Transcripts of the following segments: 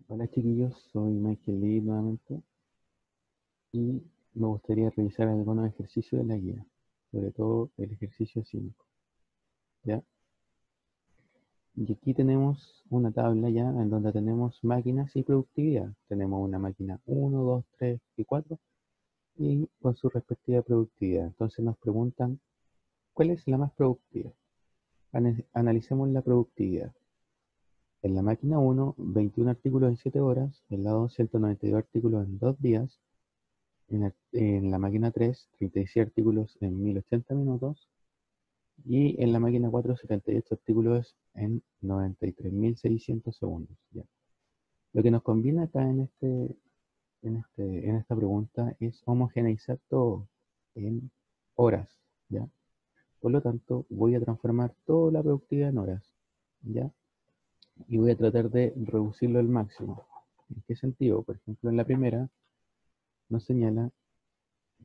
Hola chiquillos, soy Michael Lee nuevamente y me gustaría revisar algunos ejercicios de la guía, sobre todo el ejercicio 5, ¿ya? Y aquí tenemos una tabla ya en donde tenemos máquinas y productividad. Tenemos una máquina 1, 2, 3 y 4 y con su respectiva productividad. Entonces nos preguntan, ¿cuál es la más productiva? Analicemos la productividad. En la máquina 1, 21 artículos en 7 horas, en la 2, 192 artículos en 2 días. En la máquina 3, 36 artículos en 1080 minutos. Y en la máquina 4, 78 artículos en 93.600 segundos. ¿Ya? Lo que nos conviene acá en esta pregunta es homogeneizar todo en horas. ¿Ya? Por lo tanto, voy a transformar toda la productividad en horas. ¿Ya? Y voy a tratar de reducirlo al máximo. ¿En qué sentido? Por ejemplo, en la primera nos señala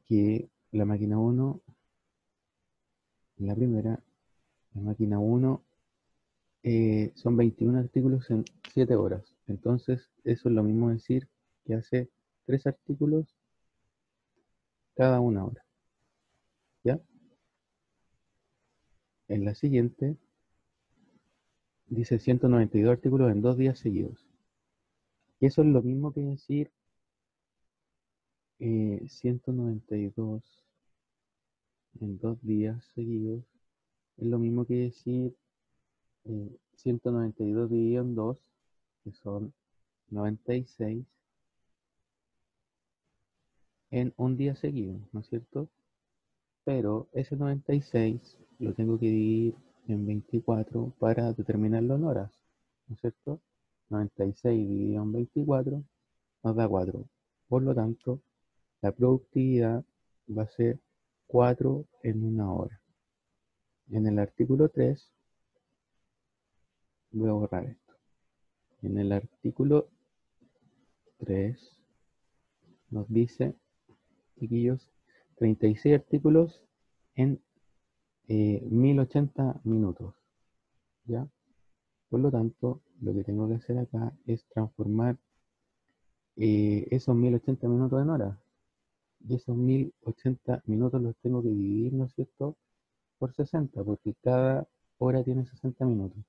que la máquina 1, en la primera, la máquina 1 son 21 artículos en 7 horas. Entonces, eso es lo mismo decir que hace 3 artículos cada una hora. ¿Ya? En la siguiente, dice 192 artículos en 2 días seguidos. Y eso es lo mismo que decir 192 en 2 días seguidos. Es lo mismo que decir 192 dividido en 2, que son 96 en un día seguido, ¿no es cierto? Pero ese 96 lo tengo que dividir en 24 para determinarlo en horas, ¿no es cierto? 96 dividido en 24 nos da 4. Por lo tanto, la productividad va a ser 4 en una hora. En el artículo 3, voy a borrar esto. En el artículo 3 nos dice, chiquillos, 36 artículos en 1080 minutos, ¿ya? Por lo tanto, lo que tengo que hacer acá es transformar esos 1080 minutos en horas. Y esos 1080 minutos los tengo que dividir, ¿no es cierto?, por 60, porque cada hora tiene 60 minutos.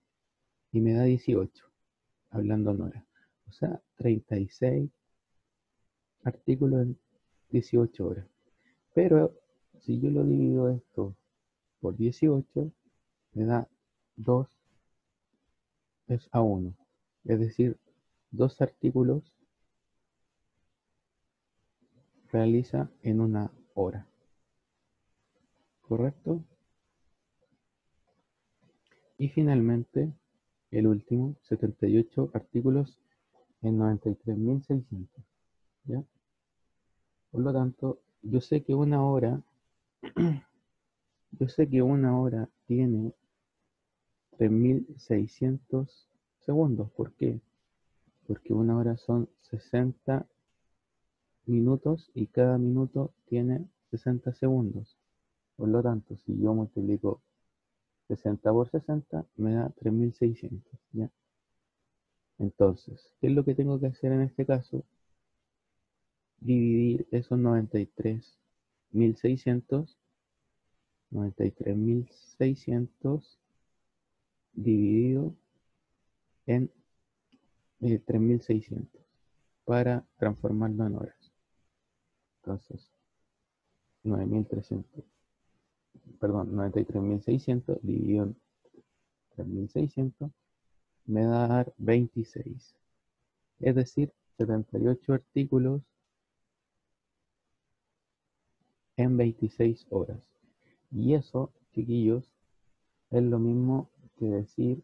Y me da 18, hablando en horas. O sea, 36 artículos en 18 horas. Pero si yo lo divido esto por 18, me da 2 es a 1. Es decir, 2 artículos realiza en una hora. ¿Correcto? Y finalmente, el último, 78 artículos en 93.600. ¿Ya? Por lo tanto, yo sé que una hora tiene 3.600 segundos. ¿Por qué? Porque una hora son 60 minutos y cada minuto tiene 60 segundos. Por lo tanto, si yo multiplico 60 por 60, me da 3.600. ¿Ya? Entonces, ¿qué es lo que tengo que hacer en este caso? Dividir esos 93.600 dividido en 3.600 para transformarlo en horas. Entonces, 9.300, perdón, 93.600 dividido en 3.600 me da a dar 26. Es decir, 78 artículos en 26 horas. Y eso, chiquillos, es lo mismo que decir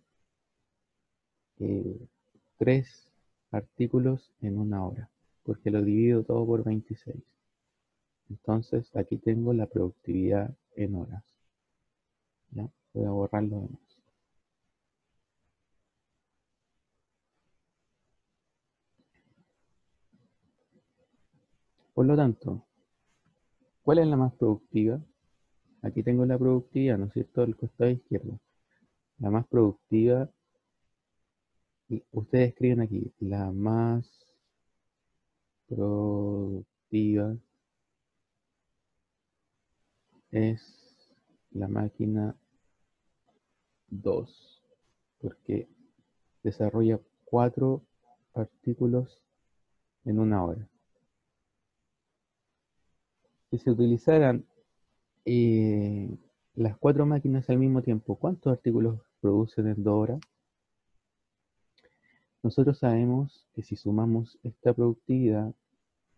3 artículos en una hora, porque lo divido todo por 26. Entonces, aquí tengo la productividad en horas. ¿Ya? Voy a borrar lo demás. Por lo tanto, ¿cuál es la más productiva? Aquí tengo la productividad, ¿no es cierto?, del costado izquierdo. La más productiva ustedes escriben aquí, la más productiva es la máquina 2, porque desarrolla 4 artículos en una hora. Si se utilizaran las 4 máquinas al mismo tiempo, ¿cuántos artículos producen en 2 horas? Nosotros sabemos que si sumamos esta productividad,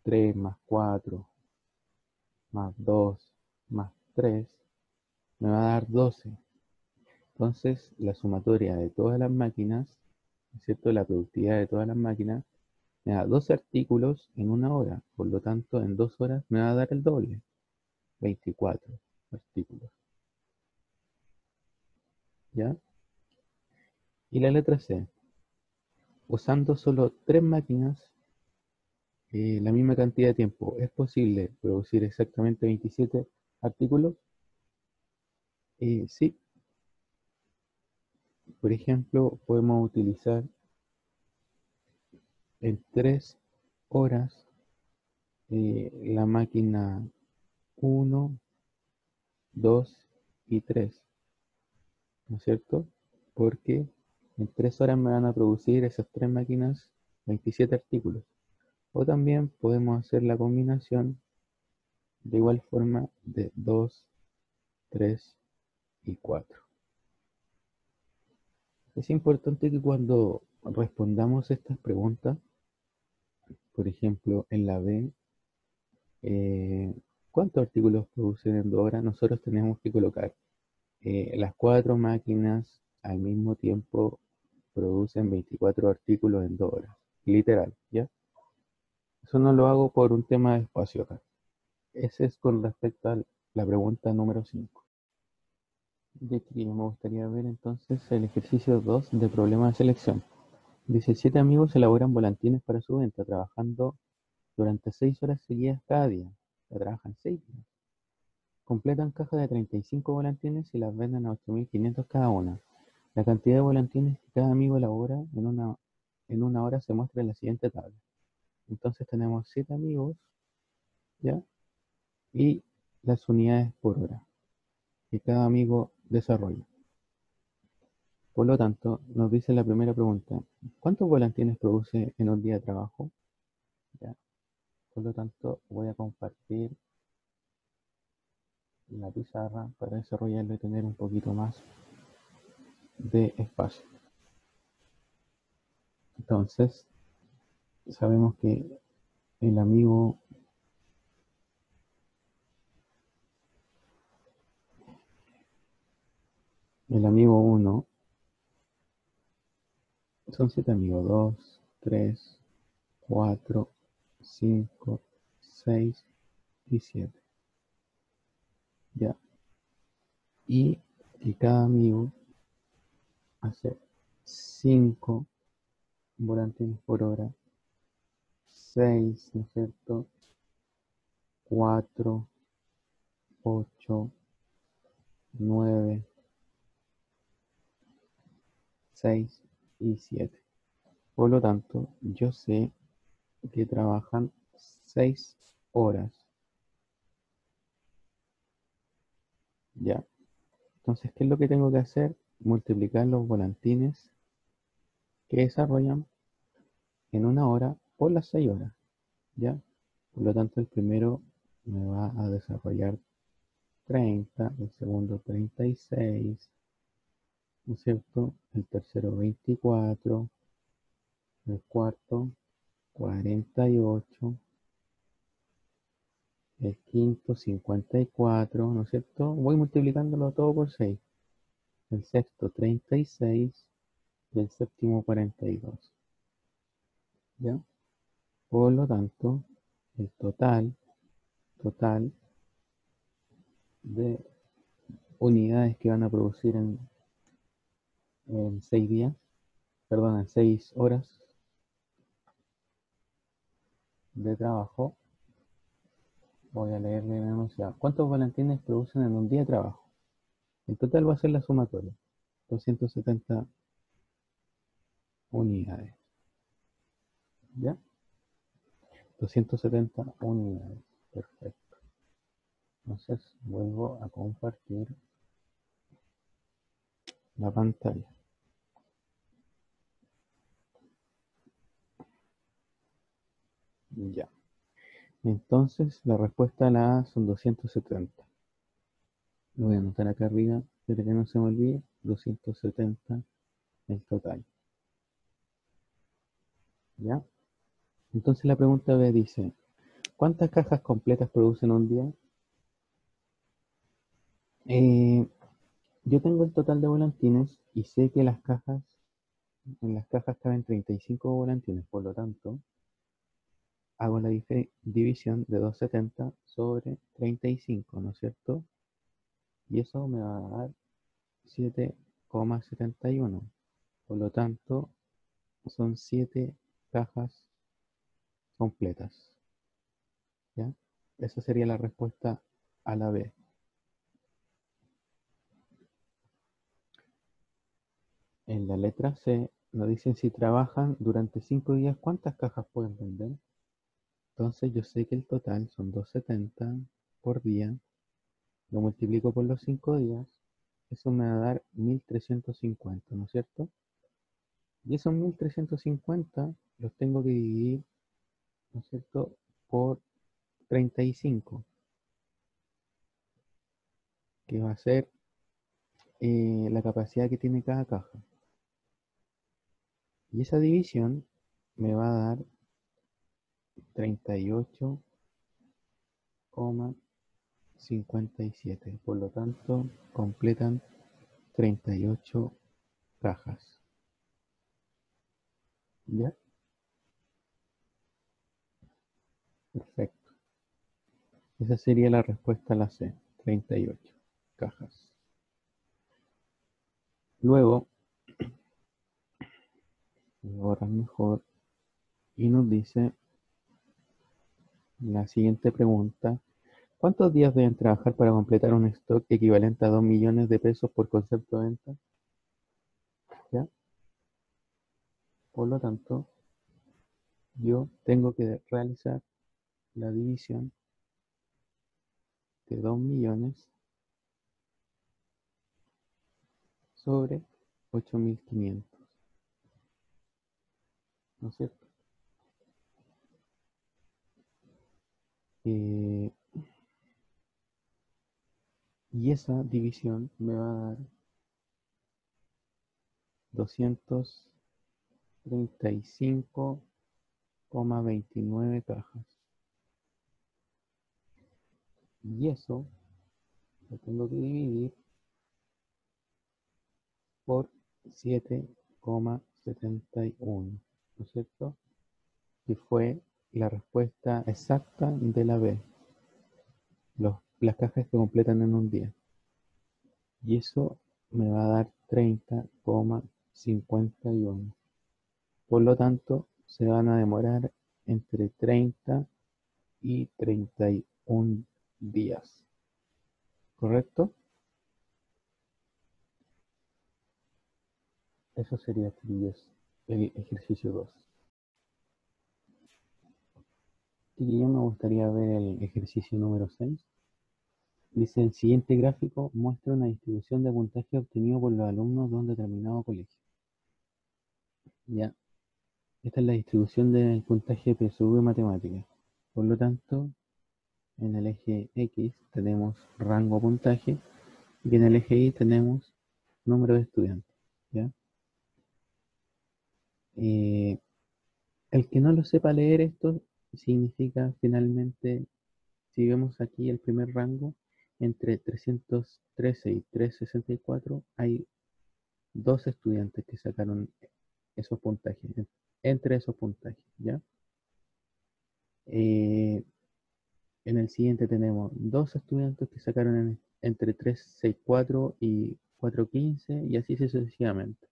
3 más 4 más 2 más 3, me va a dar 12. Entonces, la sumatoria de todas las máquinas, ¿no es cierto? La productividad de todas las máquinas me da 12 artículos en una hora. Por lo tanto, en 2 horas me va a dar el doble, 24 artículos. ¿Ya? Y la letra C. Usando solo 3 máquinas, la misma cantidad de tiempo, ¿es posible producir exactamente 27 artículos? Sí. Por ejemplo, podemos utilizar en 3 horas la máquina 1, 2 y 3, ¿no es cierto? Porque en 3 horas me van a producir esas 3 máquinas 27 artículos. O también podemos hacer la combinación de igual forma de 2, 3 y 4. Es importante que cuando respondamos estas preguntas, por ejemplo, en la B, eh, ¿cuántos artículos producen en 2 horas? Nosotros tenemos que colocar las 4 máquinas al mismo tiempo producen 24 artículos en 2 horas. Literal, ¿ya? Eso no lo hago por un tema de espacio acá. Ese es con respecto a la pregunta número 5. De aquí me gustaría ver entonces el ejercicio 2 de problema de selección. Dice, 7 amigos elaboran volantines para su venta, trabajando durante 6 horas seguidas cada día. O sea, trabajan 6 días. Completan cajas de 35 volantines y las venden a 8.500 cada una. La cantidad de volantines que cada amigo elabora en una hora se muestra en la siguiente tabla. Entonces tenemos 7 amigos, ¿ya? Y las unidades por hora que cada amigo desarrolla. Por lo tanto, nos dice la primera pregunta, ¿cuántos volantines produce en un día de trabajo? ¿Ya? Por lo tanto, voy a compartir la pizarra para desarrollarlo y tener un poquito más de espacio. Entonces, sabemos que el amigo el amigo 1 son 7 amigos, 2, 3, 4, 5, 6 y 7. ¿Ya? Y que cada amigo hace 5 volantines por hora, 6, ¿no es cierto? 4, 8, 9, 6 y 7. Por lo tanto, yo sé que trabajan 6 horas. ¿Ya? Entonces, ¿qué es lo que tengo que hacer? Multiplicar los volantines que desarrollan en una hora por las 6 horas. ¿Ya? Por lo tanto, el primero me va a desarrollar 30, el segundo 36, ¿no es cierto? El tercero 24, el cuarto 48, el quinto 54, ¿no es cierto? Voy multiplicándolo todo por 6. El sexto 36 y el séptimo 42. ¿Ya? Por lo tanto, el total de unidades que van a producir en 6 días, perdón, en 6 horas de trabajo, voy a leerle la enunciado. ¿Cuántos volantines producen en un día de trabajo? En total va a ser la sumatoria, 270 unidades. ¿Ya? 270 unidades. Perfecto. Entonces vuelvo a compartir la pantalla. Ya. Entonces la respuesta a la A son 270. Lo voy a anotar acá arriba, para que no se me olvide. 270 el total. ¿Ya? Entonces la pregunta B dice, ¿cuántas cajas completas producen un día? Eh, yo tengo el total de volantines y sé que en las cajas caben 35 volantines, por lo tanto, hago la división de 270 sobre 35, ¿no es cierto? Y eso me va a dar 7,71. Por lo tanto, son 7 cajas completas. ¿Ya? Esa sería la respuesta a la B. En la letra C nos dicen si trabajan durante 5 días, ¿cuántas cajas pueden vender? Entonces yo sé que el total son 270 por día, lo multiplico por los 5 días, eso me va a dar 1350, ¿no es cierto? Y esos 1350 los tengo que dividir, ¿no es cierto?, por 35, que va a ser la capacidad que tiene cada caja. Y esa división me va a dar 38,57. Por lo tanto, completan 38 cajas. ¿Ya? Perfecto. Esa sería la respuesta a la C, 38 cajas. Luego, ahora mejor, y nos dice la siguiente pregunta. ¿Cuántos días deben trabajar para completar un stock equivalente a 2 millones de pesos por concepto de venta? ¿Ya? Por lo tanto, yo tengo que realizar la división de 2 millones sobre 8.500, ¿no es cierto? Eh, y esa división me va a dar 235,29 cajas. Y eso lo tengo que dividir por 7,71, ¿no es cierto? Que fue la respuesta exacta de la B, las cajas que completan en un día. Y eso me va a dar 30,51. Por lo tanto, se van a demorar entre 30 y 31 días. ¿Correcto? Eso sería el ejercicio 2. Y yo me gustaría ver el ejercicio número 6. Dice, el siguiente gráfico muestra una distribución de puntaje obtenido por los alumnos de un determinado colegio. Ya, esta es la distribución del puntaje PSU matemática. Por lo tanto, en el eje X tenemos rango puntaje y en el eje Y tenemos número de estudiantes. ¿Ya? Eh, el que no lo sepa leer esto significa finalmente, si vemos aquí el primer rango, entre 313 y 364 hay dos estudiantes que sacaron esos puntajes, entre esos puntajes, ¿ya? Eh, en el siguiente tenemos dos estudiantes que sacaron entre 364 y 415 y así sucesivamente.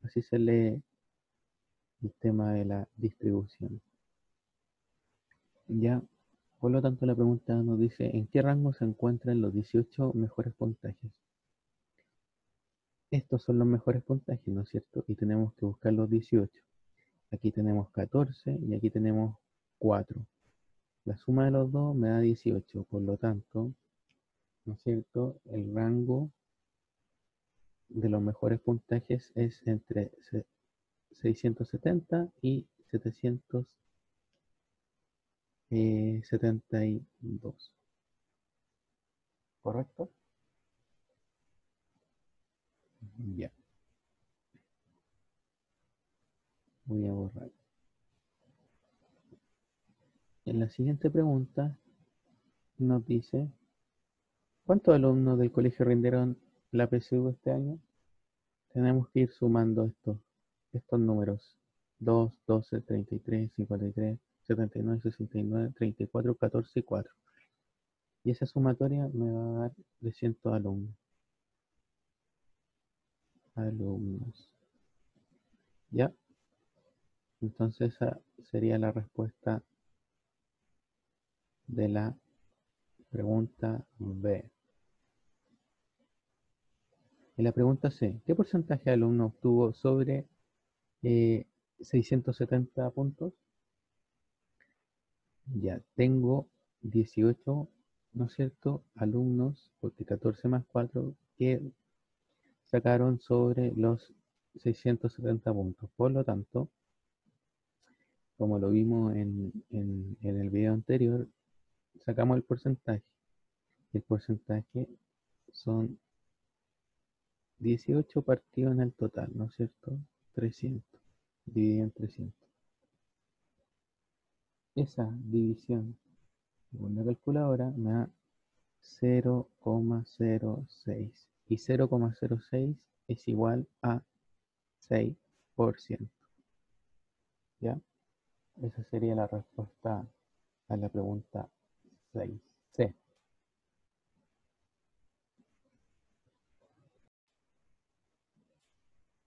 Así se lee el tema de la distribución. Ya, por lo tanto, la pregunta nos dice, ¿en qué rango se encuentran los 18 mejores puntajes? estos son los mejores puntajes, ¿no es cierto? Y tenemos que buscar los 18. Aquí tenemos 14 y aquí tenemos 4. La suma de los dos me da 18, por lo tanto, ¿no es cierto? El rango de los mejores puntajes es entre 670 y 772. ¿Correcto? Ya. Voy a borrar. En la siguiente pregunta nos dice, ¿cuántos alumnos del colegio rindieron la PSU este año? Tenemos que ir sumando estos números. 2, 12, 33, 53, 79, 69, 34, 14 y 4. Y esa sumatoria me va a dar 300 alumnos. ¿Ya? Entonces esa sería la respuesta de la pregunta B. En la pregunta C, ¿qué porcentaje de alumnos obtuvo sobre 670 puntos? Ya tengo 18, ¿no es cierto?, alumnos, porque 14 más 4, que sacaron sobre los 670 puntos. Por lo tanto, como lo vimos en el video anterior, sacamos el porcentaje. El porcentaje son 18 partido en el total, ¿no es cierto? 300, dividido en 300. Esa división con la calculadora me da 0,06. Y 0,06 es igual a 6%. ¿Ya? Esa sería la respuesta a la pregunta 6. C.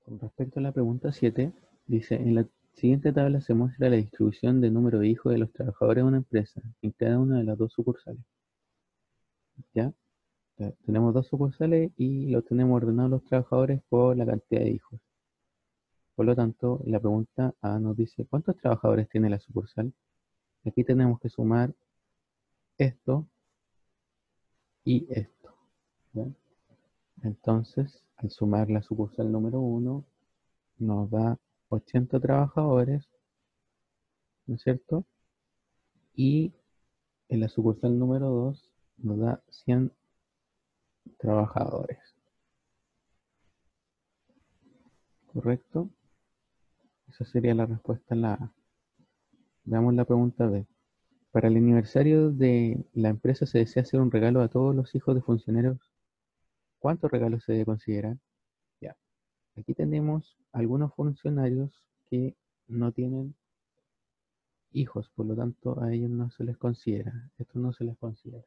Con respecto a la pregunta 7, dice, en la siguiente tabla se muestra la distribución del número de hijos de los trabajadores de una empresa en cada una de las dos sucursales. ¿Ya? Tenemos dos sucursales y los tenemos ordenados los trabajadores por la cantidad de hijos. Por lo tanto, la pregunta A nos dice, ¿cuántos trabajadores tiene la sucursal? Aquí tenemos que sumar esto y esto. ¿Ya? Entonces, al sumar la sucursal número 1, nos da 80 trabajadores, ¿no es cierto? Y en la sucursal número 2 nos da 100 trabajadores. ¿Correcto? Esa sería la respuesta en la A. Veamos la pregunta B. Para el aniversario de la empresa se desea hacer un regalo a todos los hijos de funcionarios. ¿Cuántos regalos se debe considerar? Ya. Aquí tenemos algunos funcionarios que no tienen hijos, por lo tanto a ellos no se les considera. Esto no se les considera.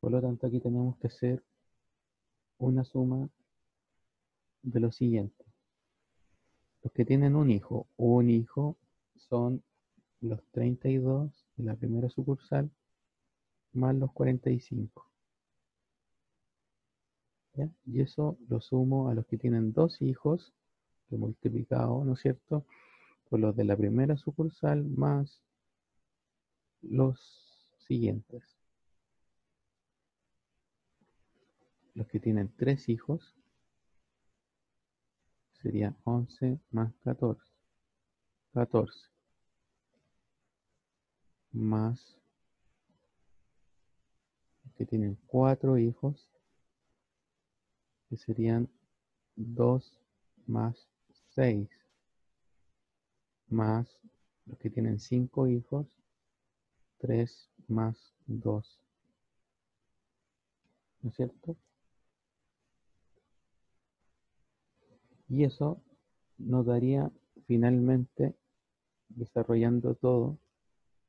Por lo tanto aquí tenemos que hacer una suma de lo siguiente. Los que tienen un hijo son los 32 de la primera sucursal más los 45. ¿Ya? Y eso lo sumo a los que tienen dos hijos, que multiplicado, ¿no es cierto?, por los de la primera sucursal más los siguientes. Los que tienen tres hijos serían 11 más 14. 14 más los que tienen cuatro hijos, que serían 2 más 6, más los que tienen 5 hijos, 3 más 2, ¿no es cierto? Y eso nos daría finalmente, desarrollando todo,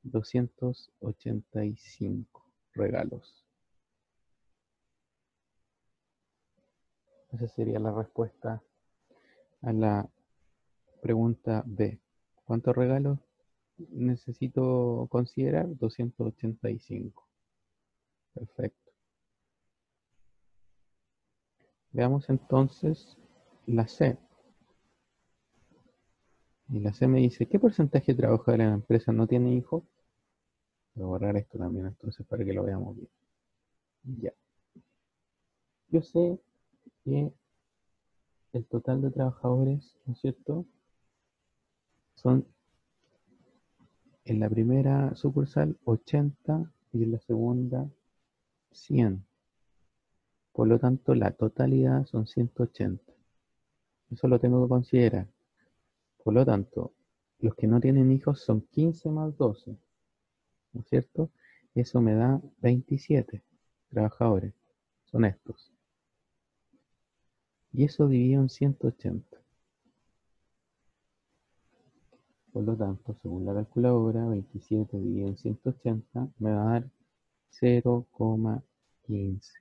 285 regalos. Esa sería la respuesta a la pregunta B. ¿Cuántos regalos necesito considerar? 285. Perfecto. Veamos entonces la C. Y la C me dice, ¿qué porcentaje de trabajadores en la empresa no tiene hijos? Voy a borrar esto también entonces para que lo veamos bien. Ya. Yo sé que el total de trabajadores, ¿no es cierto? Son en la primera sucursal 80 y en la segunda 100. Por lo tanto, la totalidad son 180. Eso lo tengo que considerar. Por lo tanto, los que no tienen hijos son 15 más 12, ¿no es cierto? Eso me da 27 trabajadores. Son estos. Y eso dividido en 180. Por lo tanto, según la calculadora, 27 dividido en 180 me va a dar 0,15.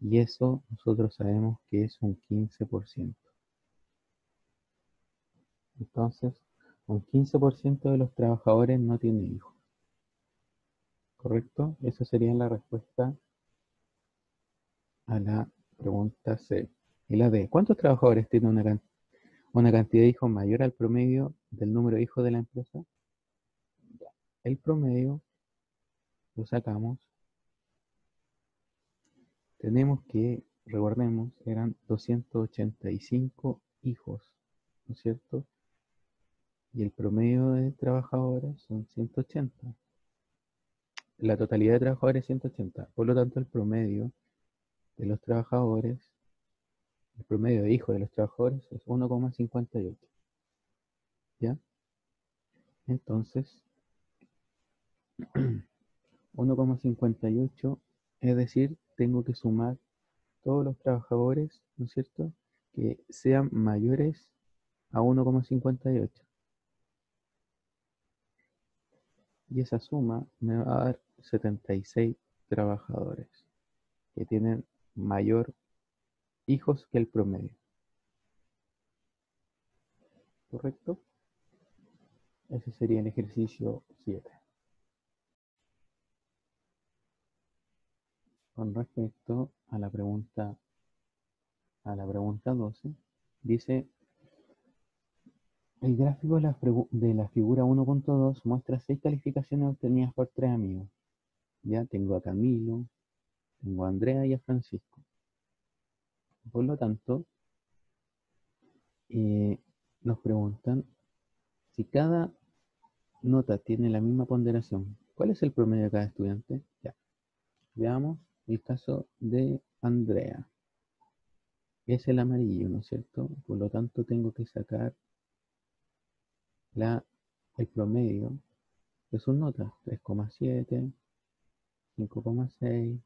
Y eso nosotros sabemos que es un 15%. Entonces, un 15% de los trabajadores no tiene hijos. ¿Correcto? Esa sería la respuesta a la pregunta C. Y la D. ¿Cuántos trabajadores tiene una cantidad de hijos mayor al promedio del número de hijos de la empresa? El promedio lo sacamos. Tenemos que, recordemos, eran 285 hijos, ¿no es cierto? Y el promedio de trabajadores son 180. La totalidad de trabajadores es 180. Por lo tanto, el promedio de los trabajadores, el promedio de hijos de los trabajadores es 1,58. ¿Ya? Entonces, 1,58, es decir, tengo que sumar todos los trabajadores, ¿no es cierto?, que sean mayores a 1,58. Y esa suma me va a dar 76 trabajadores que tienen mayor hijos que el promedio. ¿Correcto? Ese sería el ejercicio 7. Con respecto a la pregunta 12, dice, el gráfico de la figura 1.2 muestra 6 calificaciones obtenidas por 3 amigos. Ya tengo a Camilo, tengo a Andrea y a Francisco. Por lo tanto, nos preguntan si cada nota tiene la misma ponderación. ¿Cuál es el promedio de cada estudiante? Ya, veamos el caso de Andrea. Es el amarillo, ¿no es cierto? Por lo tanto, tengo que sacar el promedio de sus notas. 3,7, 5,6,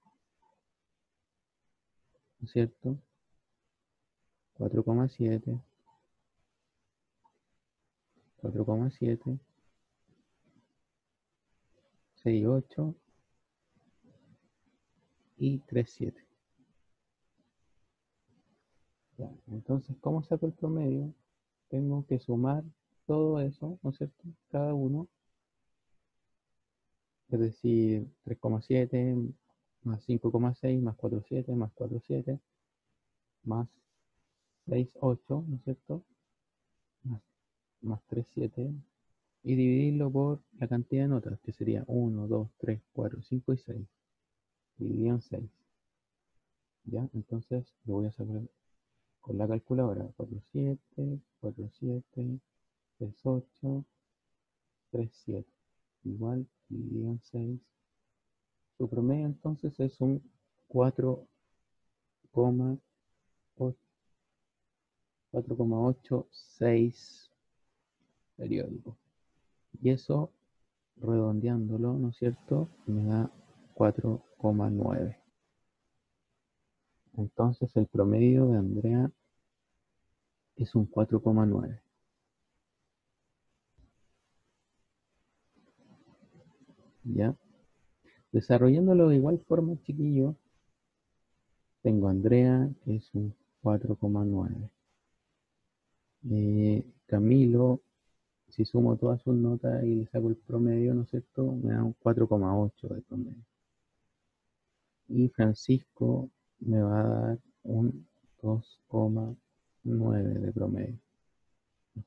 ¿no es cierto? 4,7, 4,7, 6,8 y 3,7. Ya, entonces, ¿cómo saco el promedio? Tengo que sumar todo eso, ¿no es cierto? Cada uno, es decir, 3,7 más 5,6 más 4,7 más 4,7 más 6,8, ¿no es cierto? Más 3,7 y dividirlo por la cantidad de notas, que sería 1, 2, 3, 4, 5 y 6, dividido en 6. ¿Ya? Entonces lo voy a sacar con la calculadora. 4,7, 4,7, 3,8, 3,7. Igual, dividido en 6. Su promedio entonces es un 4,86 periódico. Y eso, redondeándolo, ¿no es cierto?, me da 4,9. Entonces el promedio de Andrea es un 4,9. ¿Ya? Desarrollándolo de igual forma, chiquillo, tengo a Andrea, que es un 4,9. Camilo, si sumo todas sus notas y le saco el promedio, ¿no es cierto?, me da un 4,8 de promedio. Y Francisco me va a dar un 2,9 de promedio.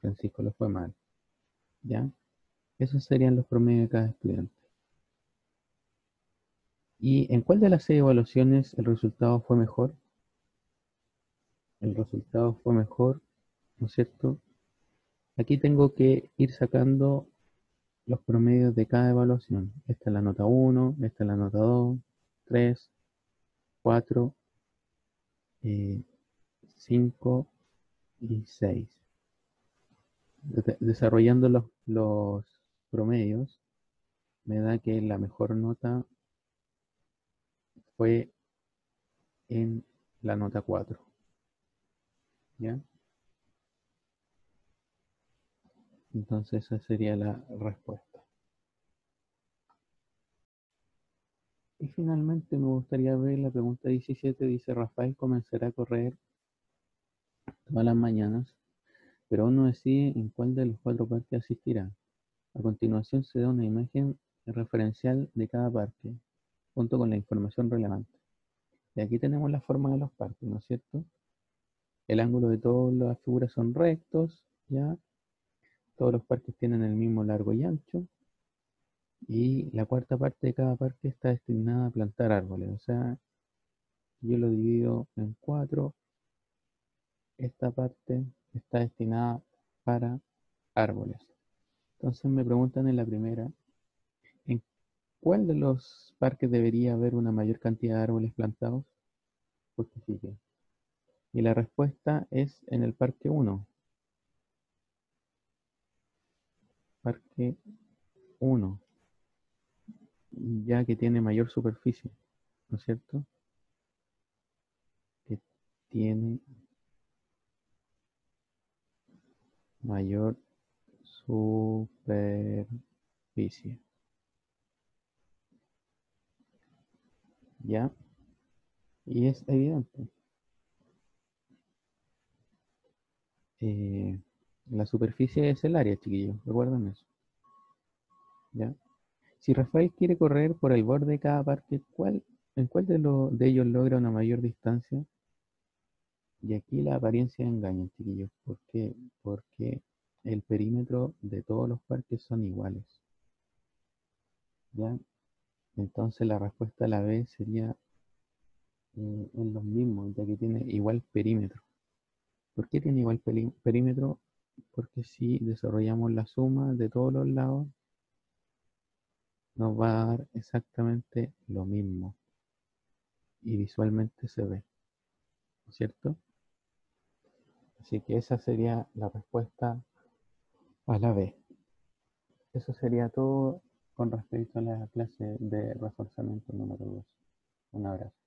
Francisco lo fue mal, ¿ya? Esos serían los promedios de cada estudiante. ¿Y en cuál de las 6 evaluaciones el resultado fue mejor? El resultado fue mejor, ¿no es cierto? Aquí tengo que ir sacando los promedios de cada evaluación. Esta es la nota 1, esta es la nota 2, 3, 4, 5 y 6. Desarrollando los promedios, me da que la mejor nota fue en la nota 4. ¿Ya? Entonces esa sería la respuesta. Y finalmente me gustaría ver la pregunta 17. Dice: Rafael comenzará a correr todas las mañanas, pero aún no decide en cuál de los 4 parques asistirá. A continuación se da una imagen referencial de cada parque, junto con la información relevante. Y aquí tenemos la forma de los parques, ¿no es cierto? El ángulo de todas las figuras son rectos, ¿ya? Todos los parques tienen el mismo largo y ancho. Y la cuarta parte de cada parque está destinada a plantar árboles. O sea, yo lo divido en 4. Esta parte está destinada para árboles. Entonces me preguntan en la primera, ¿en cuál de los parques debería haber una mayor cantidad de árboles plantados? Justifique. Y la respuesta es en el parque 1. Parque 1, ya que tiene mayor superficie, ¿no es cierto? Que tiene mayor superficie. ¿Ya? Y es evidente. Eh, la superficie es el área, chiquillos. Recuerden eso. ¿Ya? Si Rafael quiere correr por el borde de cada parque, ¿en cuál de ellos logra una mayor distancia? Y aquí la apariencia engaña, chiquillos. ¿Por qué? Porque el perímetro de todos los parques son iguales. ¿Ya? Entonces la respuesta a la B sería en los mismos, ya que tiene igual perímetro. ¿Por qué tiene igual perímetro? Porque si desarrollamos la suma de todos los lados, nos va a dar exactamente lo mismo. Y visualmente se ve, ¿no es cierto? Así que esa sería la respuesta a la B. Eso sería todo con respecto a la clase de reforzamiento número 2. Un abrazo.